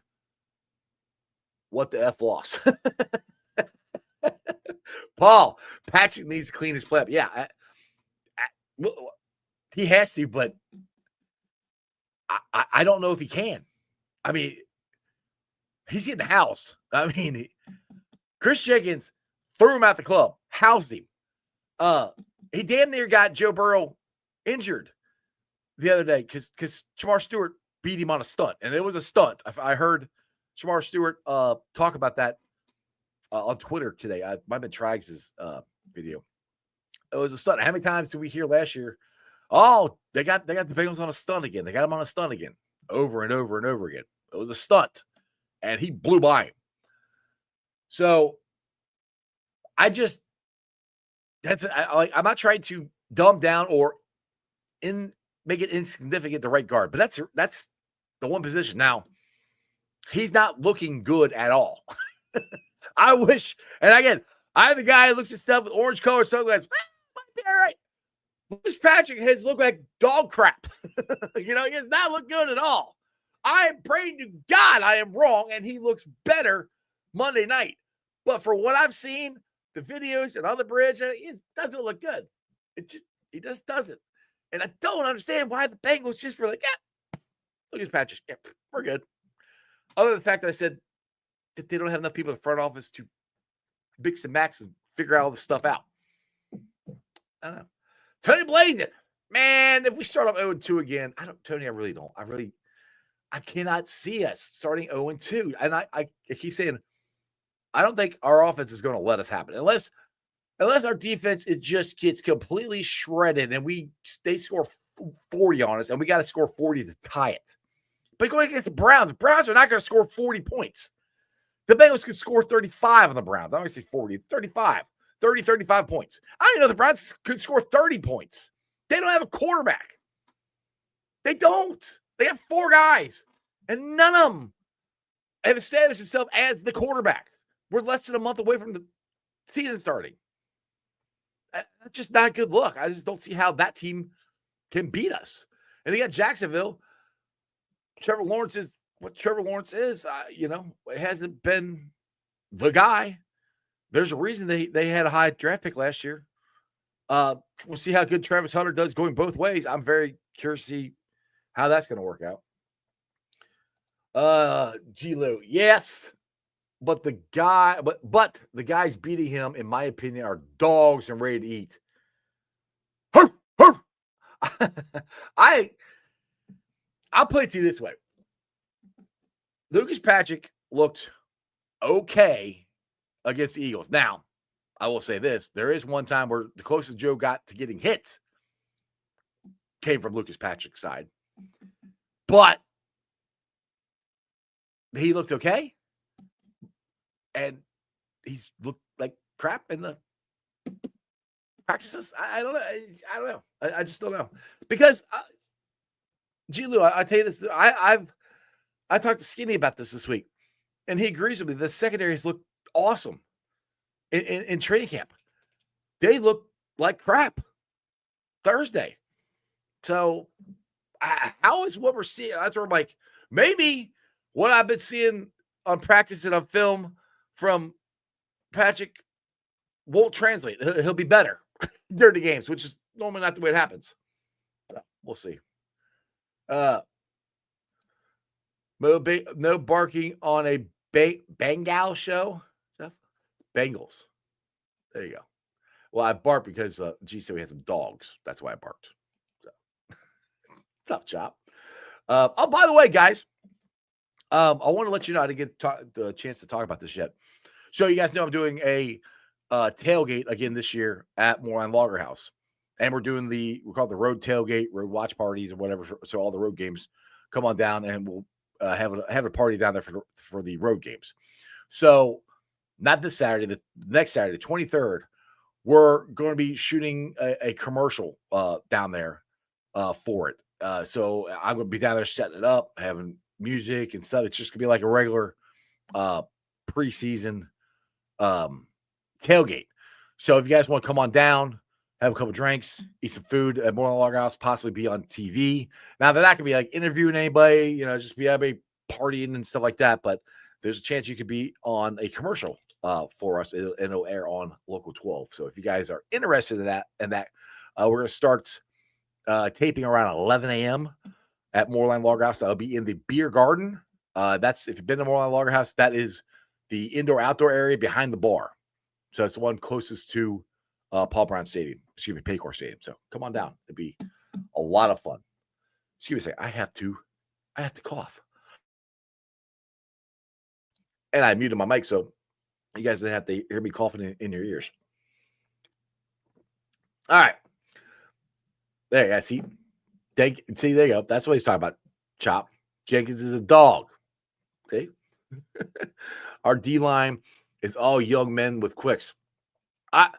what the F loss? Paul, Patrick needs to clean his play up. Yeah, he has to, but I don't know if he can. I mean, he's getting housed. I mean, Chris Jenkins threw him out the club, housed him. He damn near got Joe Burrow injured the other day because Shamar Stewart beat him on a stunt, and it was a stunt. I heard Shamar Stewart talk about that on Twitter today. Might have been Trags' video. It was a stunt. How many times did we hear last year? Oh, they got the Bengals on a stunt again. They got him on a stunt again, over and over and over again. It was a stunt, and he blew by him. So I'm not trying to dumb down or make it insignificant the right guard, but that's the one position. Now, he's not looking good at all. I wish, and again, I'm the guy who looks at stuff with orange colored sunglasses. Might be all right. Lucas Patrick has looked like dog crap. He does not look good at all. I am praying to God I am wrong, and he looks better Monday night. But for what I've seen, the videos and on the bridge, it doesn't look good. He just doesn't. And I don't understand why the Bengals just were like, yeah, Lucas Patrick, yeah, we're good. Other than the fact that I said that they don't have enough people in the front office to mix and max and figure all this stuff out. I don't know. Tony Blazin, man, if we start off 0-2 again, Tony, I really don't. I cannot see us starting 0-2. And I keep saying, I don't think our offense is going to let us happen unless our defense, it just gets completely shredded and they score 40 on us and we got to score 40 to tie it. But going against the Browns are not going to score 40 points. The Bengals could score 35 on the Browns. I'm going to say 40, 35. 30, 35 points. I didn't know the Browns could score 30 points. They don't have a quarterback. They don't. They have 4 guys, and none of them have established themselves as the quarterback. We're less than a month away from the season starting. That's just not a good look. I just don't see how that team can beat us. And they got Jacksonville. Trevor Lawrence is what Trevor Lawrence is. It hasn't been the guy. There's a reason they had a high draft pick last year. We'll see how good Travis Hunter does going both ways. I'm very curious to see how that's going to work out. G. Lou, yes, but the guys beating him, in my opinion, are dogs and ready to eat. I'll put it to you this way. Lucas Patrick looked okay against the Eagles. Now, I will say this. There is one time where the closest Joe got to getting hits came from Lucas Patrick's side. But he looked okay. And he's looked like crap in the practices. I don't know. I just don't know. Because, G. Lou, I tell you this. I talked to Skinny about this week. And he agrees with me. The secondaries look awesome in training camp. They look like crap Thursday. So how is what we're seeing? That's where I'm like, maybe what I've been seeing on practice and on film from Patrick won't translate. He'll be better during the games, which is normally not the way it happens. We'll see. No barking on a Bengal show. Bengals. There you go. Well, I barked because G said we had some dogs. That's why I barked. So. Tough chop. Oh, by the way, guys, I want to let you know I didn't get the chance to talk about this yet. So you guys know I'm doing a tailgate again this year at Moorline Logger House, and we're call it the road tailgate, road watch parties, or whatever. So all the road games come on down, and we'll have a party down there for the road games. So not this Saturday, the next Saturday, the 23rd, we're going to be shooting a commercial down there for it. So I'm going to be down there setting it up, having music and stuff. It's just going to be like a regular preseason tailgate. So if you guys want to come on down, have a couple drinks, eat some food at Moreland Log House, possibly be on TV. Now, they're not going to be like interviewing anybody, just be everybody partying and stuff like that. But there's a chance you could be on a commercial for us. It'll air on Local 12. So if you guys are interested in that, we're going to start taping around 11 a.m. at Moorline Logger House. I'll be in the beer garden. If you've been to Moorline Logger House, that is the indoor-outdoor area behind the bar. So it's the one closest to Paul Brown Stadium. Paycor Stadium. So come on down. It'd be a lot of fun. Excuse me a second. I have to cough. And I muted my mic, so you guys didn't have to hear me coughing in your ears. All right. There you go. See, there you go. That's what he's talking about. Chop. Jenkins is a dog. Okay. Our D line is all young men with quicks. And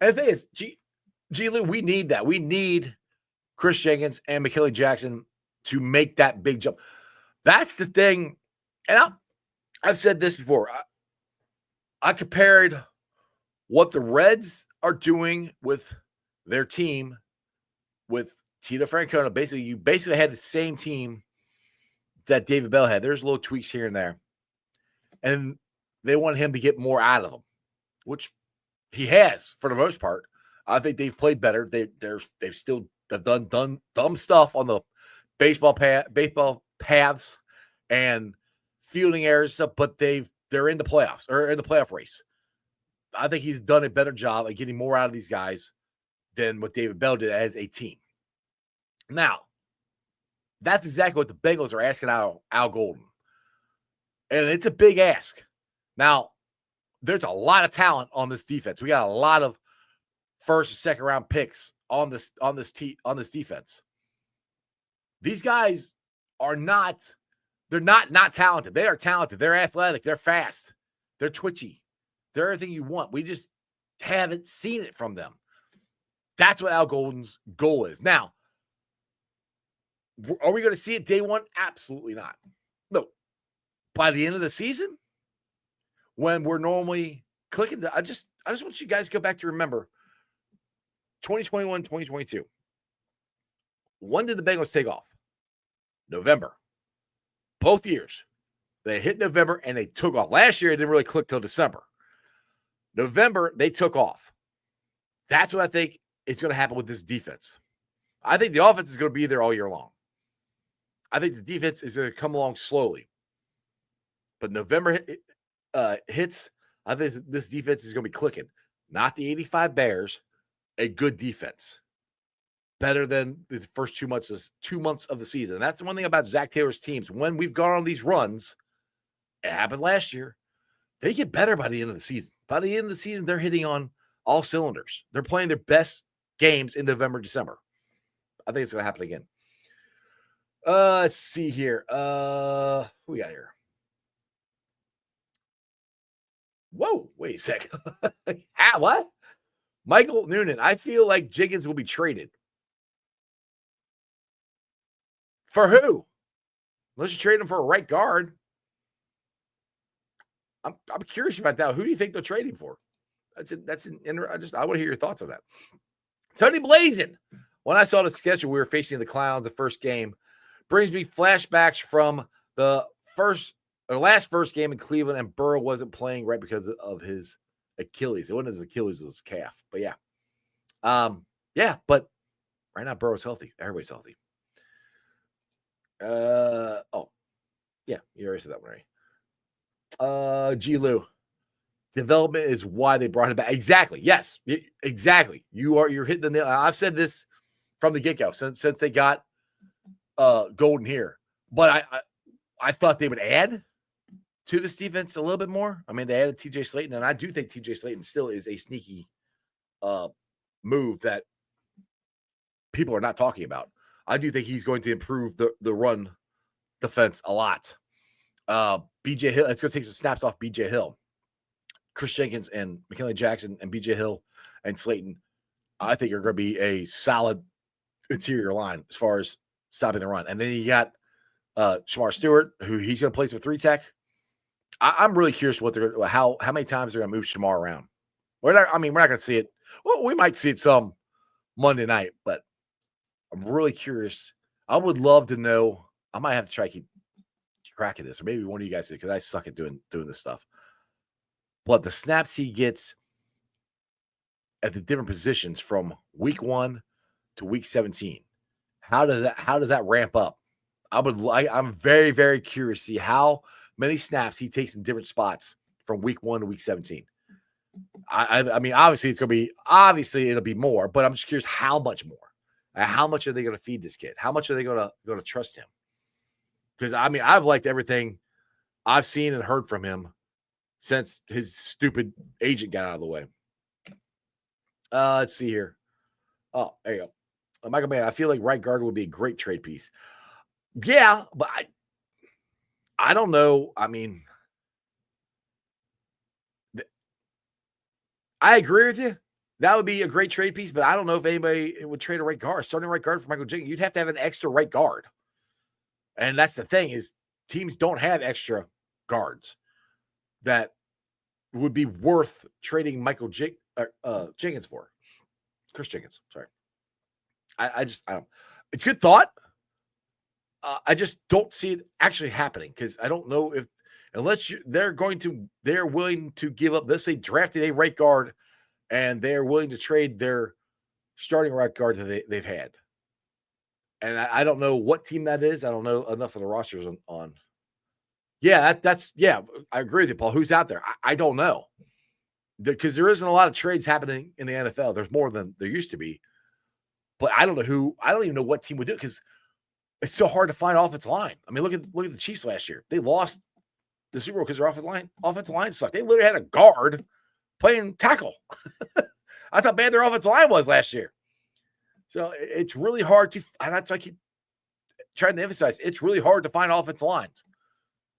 the thing is, Lou, we need that. We need Chris Jenkins and McKinley Jackson to make that big jump. That's the thing. And I've said this before. I compared what the Reds are doing with their team with Tito Francona. Basically, you had the same team that David Bell had. There's little tweaks here and there. And they want him to get more out of them, which he has for the most part. I think they've played better. They've still done dumb stuff on the baseball paths and fielding errors stuff, but they're in the playoffs or in the playoff race. I think he's done a better job of getting more out of these guys than what David Bell did as a team. Now, that's exactly what the Bengals are asking out Al Golden. And it's a big ask. Now, there's a lot of talent on this defense. We got a lot of first and second round picks on this defense. These guys are not talented. They are talented. They're athletic. They're fast. They're twitchy. They're everything you want. We just haven't seen it from them. That's what Al Golden's goal is. Now, are we going to see it day one? Absolutely not. No. By the end of the season, when we're normally clicking, I just want you guys to go back to remember 2021, 2022. When did the Bengals take off? November. Both years. They hit November and they took off. Last year, it didn't really click till December. November, they took off. That's what I think is going to happen with this defense. I think the offense is going to be there all year long. I think the defense is going to come along slowly. But November hits, I think this defense is going to be clicking. Not the 85 Bears, a good defense. Better than the first 2 months of the season. And that's the one thing about Zach Taylor's teams. When we've gone on these runs, it happened last year, they get better by the end of the season. By the end of the season, they're hitting on all cylinders. They're playing their best games in November, December. I think it's going to happen again. Let's see here. Who we got here? Whoa, wait a sec. What? Michael Noonan. I feel like Jenkins will be traded. For who? Unless you trade him for a right guard. I'm curious about that. Who do you think they'll trade him for? I want to hear your thoughts on that. Tony Blazin. When I saw the schedule, we were facing the Clowns the first game. Brings me flashbacks from the last first game in Cleveland, and Burrow wasn't playing right because of his Achilles. It wasn't his Achilles, it was his calf. But yeah. But right now Burrow's healthy. Everybody's healthy. Yeah, you already said that one, right? G. Lou. Development is why they brought him back. Exactly. Yes. Exactly. You're hitting the nail. I've said this from the get-go since they got golden here. But I thought they would add to this defense a little bit more. I mean, they added TJ Slayton, and I do think TJ Slayton still is a sneaky move that people are not talking about. I do think he's going to improve the run defense a lot. BJ Hill, it's going to take some snaps off BJ Hill. Chris Jenkins and McKinley Jackson and BJ Hill and Slayton, I think are going to be a solid interior line as far as stopping the run. And then you got Shamar Stewart, who he's going to play some 3-tech. I'm really curious what they're how many times they're going to move Shamar around. We're not going to see it. Well, we might see it some Monday night, but I'm really curious. I would love to know. I might have to try to keep track of this, or maybe one of you guys did, because I suck at doing this stuff. But the snaps he gets at the different positions from week 1 to week 17, how does that ramp up? I'm very, very curious to see how many snaps he takes in different spots from week 1 to week 17. I mean, obviously it'll be more, but I'm just curious how much more. How much are they going to feed this kid? How much are they going to trust him? Because I mean, I've liked everything I've seen and heard from him since his stupid agent got out of the way. Let's see here. Oh, there you go. Michael Mann, I feel like right guard would be a great trade piece. Yeah, but I don't know. I mean, I agree with you. That would be a great trade piece, but I don't know if anybody would trade a right guard. Starting right guard for Michael Jenkins, you'd have to have an extra right guard. And that's the thing, is teams don't have extra guards that would be worth trading Michael Jenkins for. Chris Jenkins, sorry. I don't. It's a good thought. I just don't see it actually happening, because I don't know if, unless they're willing to give up. Let's say drafted a right guard, and they're willing to trade their starting right guard that they've had. And I don't know what team that is. I don't know enough of the rosters on. Yeah, that's I agree with you, Paul. Who's out there? I don't know, because there isn't a lot of trades happening in the NFL. There's more than there used to be, but I don't know who. I don't even know what team would do it, because it's so hard to find offensive line. I mean, look at the Chiefs last year. They lost the Super Bowl because their offensive line sucked. They literally had a guard playing tackle. I thought bad their offensive line was last year. So it's really hard to, and I keep trying to emphasize, it's really hard to find offensive lines.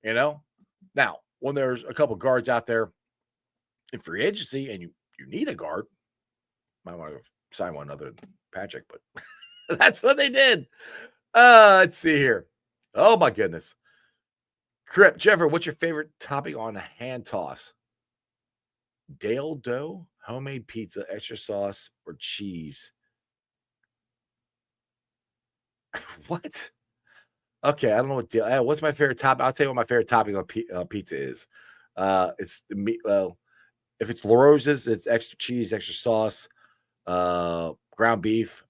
You know, now when there's a couple guards out there in free agency and you need a guard, might want to sign one other than Patrick, but that's what they did. Let's see here. Oh my goodness. Crip, Jeffrey, what's your favorite topping on a hand toss? Dale dough, homemade pizza, extra sauce, or cheese? What? Okay, I don't know what deal. What's my favorite top? I'll tell you what my favorite topping on pizza is. It's the meat. If it's La Rosa's, it's extra cheese, extra sauce, ground beef,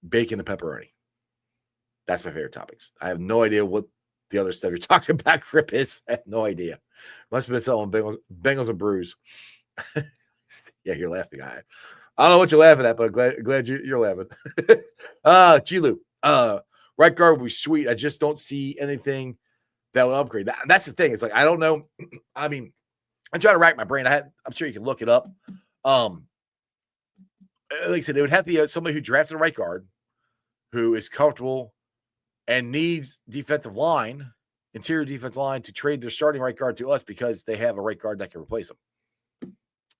bacon, and pepperoni. That's my favorite toppings. I have no idea what the other stuff you're talking about, Crip, is. I have no idea. Must have been something Bengals and Brews. Yeah, you're laughing. I don't know what you're laughing at, but glad you're laughing. Gilu, right guard would be sweet. I just don't see anything that would upgrade. That's the thing. It's like, I don't know. I mean, I'm trying to rack my brain. I'm sure you can look it up. Like I said, it would have to be somebody who drafted a right guard, who is comfortable and needs interior defensive line, to trade their starting right guard to us because they have a right guard that can replace them.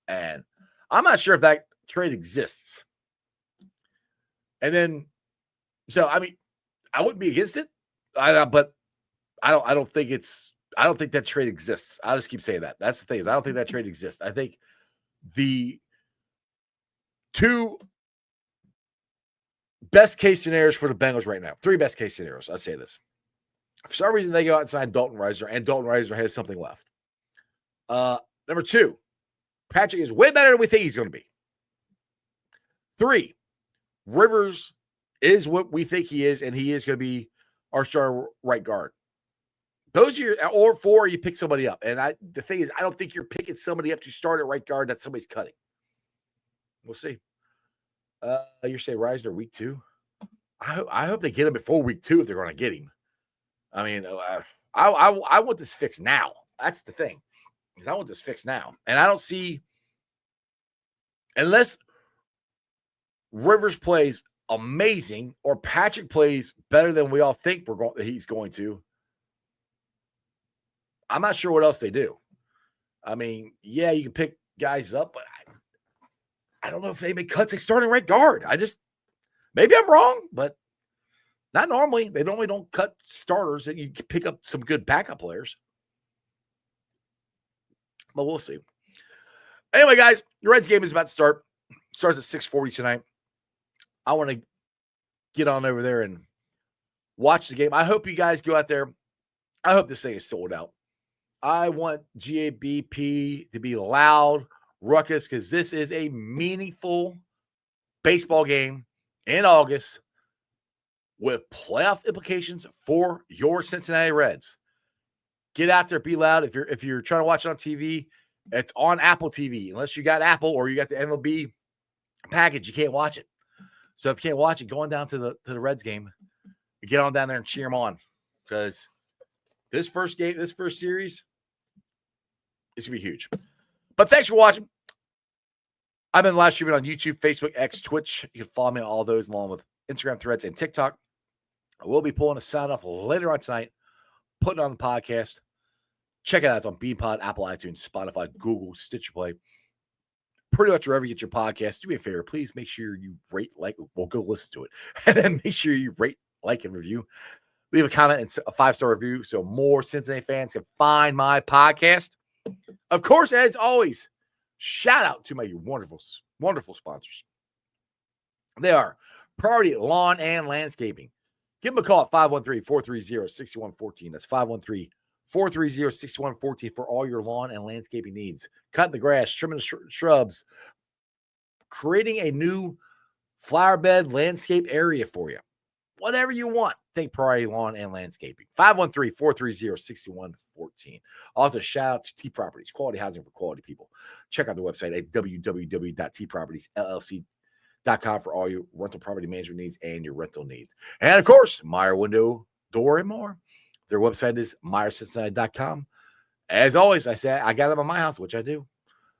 And I'm not sure if that trade exists. And then, so I mean, I wouldn't be against it, but I don't think that trade exists. I'll just keep saying that. That's the thing, is I don't think that trade exists. I think the two best case scenarios for the Bengals right now, 3 best case scenarios. I'll say this. For some reason, they go out and sign Dalton Reiser, and Dalton Reiser has something left. Number 2, Patrick is way better than we think he's going to be. 3, Rivers is what we think he is, and he is going to be our starting right guard. Those are or 4, you pick somebody up. And the thing is, I don't think you're picking somebody up to start at right guard that somebody's cutting. We'll see. You're saying Reisner week 2? I hope they get him before week 2 if they're going to get him. I mean, I want this fixed now. That's the thing. Because I want this fixed now. And I don't see, unless Rivers plays amazing or Patrick plays better than we all think he's going to, I'm not sure what else they do. I mean, yeah, you can pick guys up, but I don't know if they make cuts at starting right guard. Maybe I'm wrong, but not normally. They normally don't cut starters, and you can pick up some good backup players. But we'll see. Anyway, guys, the Reds game is about to start. Starts at 6:40 tonight. I want to get on over there and watch the game. I hope you guys go out there. I hope this thing is sold out. I want GABP to be loud, ruckus, because this is a meaningful baseball game in August with playoff implications for your Cincinnati Reds. Get out there, be loud. If you're trying to watch it on TV, it's on Apple TV. Unless you got Apple or you got the MLB package, you can't watch it. So if you can't watch it, go on down to the Reds game, get on down there and cheer them on, because this first series is gonna be huge. But thanks for watching. I've been live streaming on YouTube, Facebook, X, Twitch. You can follow me on all those, along with Instagram, Threads, and TikTok. I will be pulling a sign off later on tonight, putting on the podcast. Check it out. It's on BeanPod, Apple iTunes, Spotify, Google, Stitcher Play. Pretty much wherever you get your podcast. Do me a favor. Please make sure you rate, well, go listen to it. And then make sure you rate, like, and review. Leave a comment and a 5-star review so more Cincinnati fans can find my podcast. Of course, as always, shout out to my wonderful, wonderful sponsors. They are Priority Lawn and Landscaping. Give them a call at 513-430-6114. That's 513-430-6114 for all your lawn and landscaping needs. Cutting the grass, trimming the shrubs, creating a new flower bed landscape area for you. Whatever you want, think Priority Lawn and Landscaping. 513-430-6114. Also, shout out to T Properties, quality housing for quality people. Check out their website at www.tpropertiesllc.com for all your rental property management needs and your rental needs. And, of course, Meyer Window, Door, and more. Their website is MeyerCincinnati.com. As always, I say I got them on my house, which I do.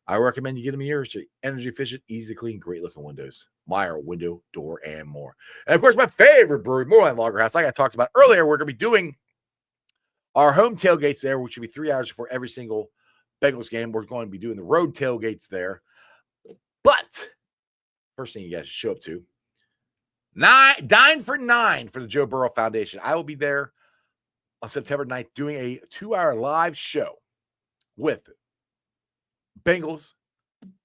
I recommend you get them yours. They're energy efficient, easy to clean, great looking windows. Meyer Window, Door, and more. And of course, my favorite brewery, Moorland Lager House. Like I talked about earlier, we're going to be doing our home tailgates there, which will be 3 hours before every single Bengals game. We're going to be doing the road tailgates there. But first thing you guys should show up to, Dine for 9 for the Joe Burrow Foundation. I will be there on September 9th doing a 2-hour live show with Bengals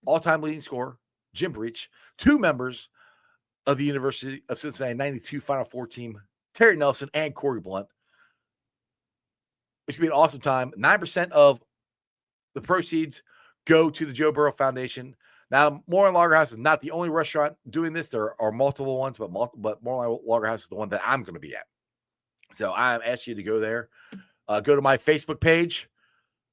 all-time leading scorer, Jim Breach, 2 members of the University of Cincinnati 92 Final Four team, Terry Nelson and Corey Blunt. It's going to be an awesome time. 9% of the proceeds go to the Joe Burrow Foundation. Now, Moorland Lager House is not the only restaurant doing this. There are multiple ones, but Moorland Lager House is the one that I'm going to be at. So I ask you to go there. Go to my Facebook page.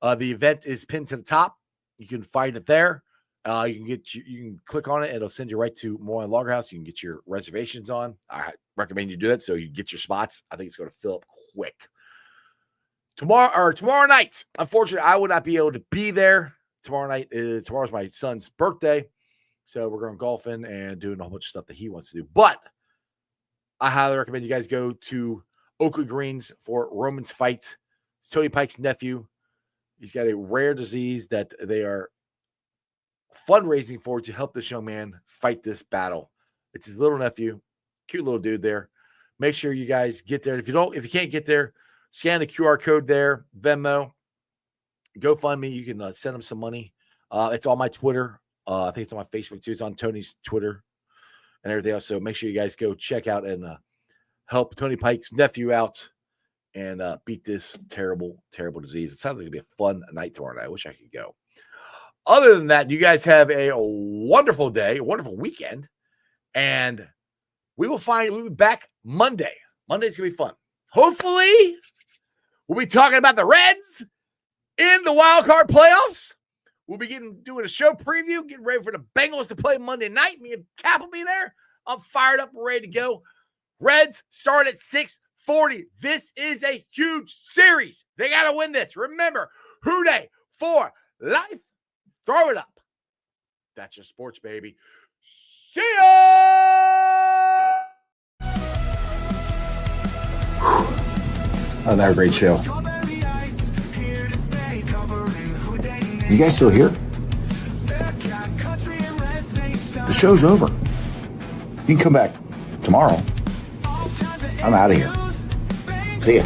The event is pinned to the top. You can find it there. You can click on it, and it'll send you right to Moorland Lager House. You can get your reservations on. I recommend you do that so you get your spots. I think it's going to fill up quick. Tomorrow night, unfortunately, I would not be able to be there. Tomorrow's my son's birthday, so we're going golfing and doing a whole bunch of stuff that he wants to do. But I highly recommend you guys go to Oakley Greens for Roman's fight. It's Tony Pike's nephew. He's got a rare disease that they are fundraising for to help this young man fight this battle. It's his little nephew, cute little dude there. Make sure you guys get there. If you can't get there, scan the QR code there, Venmo, GoFundMe. You can send him some money. It's on my Twitter. I think it's on my Facebook too. It's on Tony's Twitter and everything else. So make sure you guys go check out and help Tony Pike's nephew out and beat this terrible, terrible disease. It sounds like it'll be a fun night tomorrow night. I wish I could go. Other than that, you guys have a wonderful day, a wonderful weekend, and we'll be back Monday. Monday's gonna be fun. Hopefully, we'll be talking about the Reds in the wild card playoffs. We'll be doing a show preview, getting ready for the Bengals to play Monday night. Me and Cap will be there. I'm fired up, ready to go. Reds start at 6:40. This is a huge series. They got to win this. Remember, Houday for life. Throw it up. That's your sports, baby. See ya! Another great show. You guys still here? The show's over. You can come back tomorrow. I'm out of here. See ya.